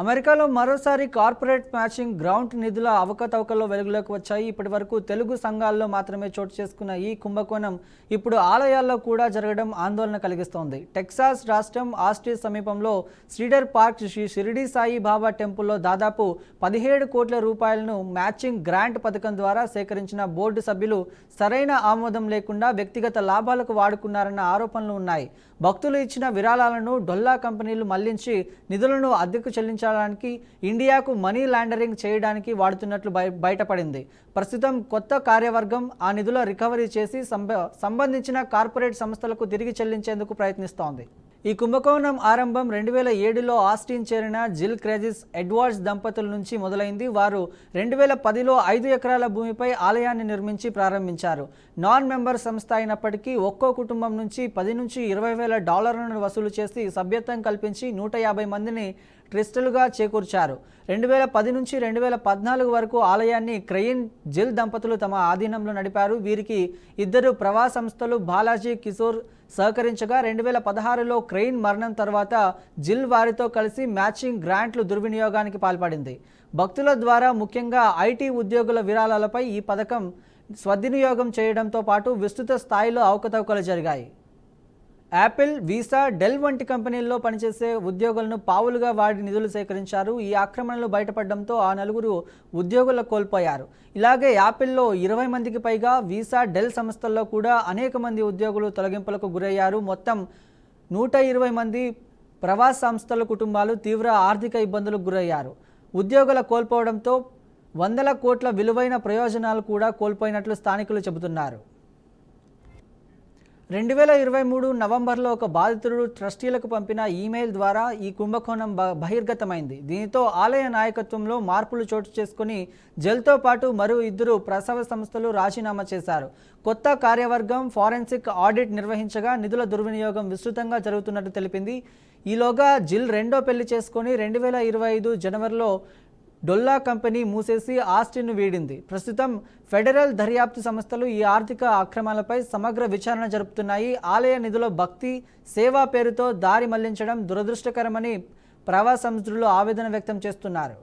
అమెరికాలో మరోసారి corporate matching grant నిధుల అవకతవకల్లో వెలుగులోకి వచ్చాయి. ఇప్పటివరకు తెలుగు సంఘాల్లో మాత్రమే చోటు చేసుకున్న ఈ కుంభకోణం ఇప్పుడు ఆలయాల్లో కూడా జరగడం ఆందోళన కలిగిస్తోంది. టెక్సాస్ రాష్ట్రం ఆస్టిన్ సమీపంలో సీడర్ పార్క్ శ్రీ షిరిడి సాయి బాబా టెంపుల్లో దాదాపు 17 కోట్ల రూపాయలను మ్యాచింగ్ గ్రాంట్ పథకం ద్వారా సేకరించిన బోర్డు సభ్యులు సరైన ఆమోదం లేకుండా వ్యక్తిగత లాభాలకు వాడుకున్నారన్న ఆరోపణలు ఉన్నాయి. భక్తులు ఇచ్చిన విరాళాలను డొల్లా కంపెనీలు మళ్లించి నిధులను అద్దెకు చెల్లించడానికి ఇండియాకు మనీ లాండరింగ్ చేయడానికి వాడుతున్నట్లు బయటపడింది. ప్రస్తుతం కొత్త కార్యవర్గం ఆ నిధుల రికవరీ చేసి సంబంధించిన కార్పొరేట్ సంస్థలకు తిరిగి చెల్లించేందుకు ప్రయత్నిస్తోంది. ఈ కుంభకోణం ఆరంభం 2007లో ఆస్టిన్ చేరిన జిల్ క్రేజిస్ ఎడ్వర్డ్స్ దంపతుల నుంచి మొదలైంది. వారు 2010లో 5 ఎకరాల భూమిపై ఆలయాన్ని నిర్మించి ప్రారంభించారు. నాన్ మెంబర్ సంస్థ అయినప్పటికీ ఒక్కో కుటుంబం నుంచి 10 నుంచి 20 వేల డాలర్లను వసూలు చేసి సభ్యత్వం కల్పించి 150 మందిని ట్రస్టులుగా చేకూర్చారు. 2010 నుంచి 2014 వరకు ఆలయాన్ని క్రెయిన్ జిల్ దంపతులు తమ ఆధీనంలో నడిపారు. వీరికి 2 ప్రవాస సంస్థలు బాలాజీ కిషోర్ సహకరించగా 2016లో క్రెయిన్ మరణం తర్వాత జిల్ వారితో కలిసి మ్యాచింగ్ గ్రాంట్లు దుర్వినియోగానికి పాల్పడింది. భక్తుల ద్వారా ముఖ్యంగా ఐటీ ఉద్యోగుల విరాళాలపై ఈ పథకం స్వద్వినియోగం చేయడంతో పాటు విస్తృత స్థాయిలో అవకతవకలు జరిగాయి. యాపిల్, వీసా, డెల్ వంటి కంపెనీల్లో పనిచేసే ఉద్యోగులను పావులుగా వాడి నిధులు సేకరించారు. ఈ ఆక్రమణలు బయటపడడంతో ఆ 4 ఉద్యోగులు కోల్పోయారు. ఇలాగే యాపిల్లో 20 మందికి పైగా, వీసా, డెల్ సంస్థల్లో కూడా అనేక మంది ఉద్యోగులు తొలగింపులకు గురయ్యారు. మొత్తం 120 మంది ప్రవాస సంస్థల కుటుంబాలు తీవ్ర ఆర్థిక ఇబ్బందులకు గురయ్యారు. ఉద్యోగుల కోల్పోవడంతో వందల కోట్ల విలువైన ప్రయోజనాలు కూడా కోల్పోయినట్లు స్థానికులు చెబుతున్నారు. 2023 నవంబర్లో ఒక బాధితుడు ట్రస్టీలకు పంపిన ఈమెయిల్ ద్వారా ఈ కుంభకోణం బహిర్గతమైంది. దీనితో ఆలయ నాయకత్వంలో మార్పులు చోటు చేసుకుని జెల్తో పాటు మరో 2 ప్రసవ సంస్థలు రాజీనామా చేశారు. కొత్త కార్యవర్గం ఫారెన్సిక్ ఆడిట్ నిర్వహించగా నిధుల దుర్వినియోగం విస్తృతంగా జరుగుతున్నట్టు తెలిపింది. ఈలోగా జిల్ రెండో పెళ్లి చేసుకుని 2025 జనవరిలో డొల్లా కంపెనీ మూసేసి ఆస్టిన్ను వీడింది. ప్రస్తుతం ఫెడరల్ దర్యాప్తు సంస్థలు ఈ ఆర్థిక అక్రమాలపై సమగ్ర విచారణ జరుపుతున్నాయి. ఆలయ నిధుల భక్తి, సేవా పేరుతో దారి మళ్లించడం దురదృష్టకరమని ప్రవాస సంస్థలు ఆవేదన వ్యక్తం చేస్తున్నారు.